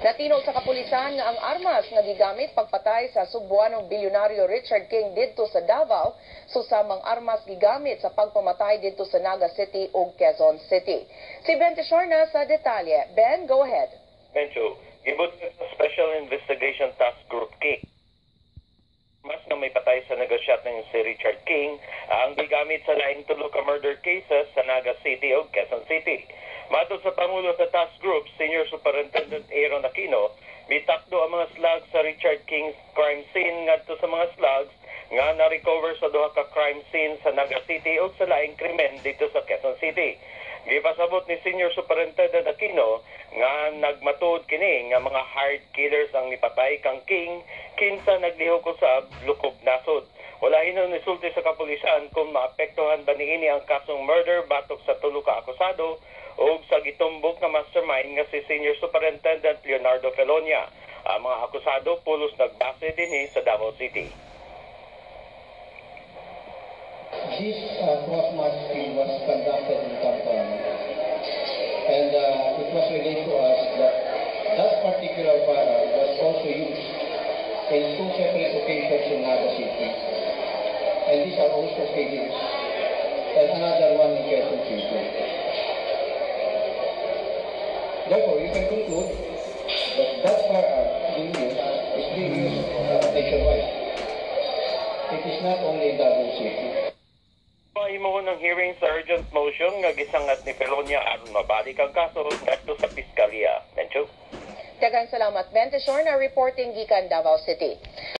Natinong sa kapulisan nga ang armas nga gigamit pagpatay sa Subuanong bilyonaryo Richard King didto sa Davao, susamang armas gigamit sa pagpamatay didto sa Naga City ug Quezon City. Si Ben Tishorna sa detalye. Ben, go ahead. Bencho, gibot sa Special Investigation Task Group King. Mas na may patay sa negosyat ng si Richard King ang gigamit sa laing tulo ka murder cases sa Naga City ug Quezon City. Matod sa Pangulo sa Task Group, Senior Superintendent Aaron Aquino, mitakdo ang mga slugs sa Richard King's crime scene ngadto sa mga slugs nga na-recover sa duha ka crime scene sa Naga City ug sa laing krimen dito sa Quezon City. Gipasabot ni Senior Superintendent Aquino nga nagmatud kini nga mga hired killers ang nipatay kang King kinsa naglihok usab lukob nasod. Wala hinon nisulti sa kapulisan kung maapektuhan ba niini ang kasong murder batok sa tulo ka akusado o sa gitumbok na mastermind nga si Senior Superintendent Leonardo Felonia. Ang mga akusado pulos nagbase dinhi sa Davao City. This cross-march scheme was conducted in Kampala, and it was relayed to us that that particular firearm was also used in two separate occasions in Naga City, and these are also figures, and another one in Quezon City. Therefore, you can conclude that that firearm being used is being used nationwide. It is not only in Davao City. Mahimo ng hearing sa urgent motion nga gisangat ni Felonia aron mabalik ang kaso ngadto sa piskalya. Mencho. Daghang salamat, Ben Tishorna, reporting gikan Davao City.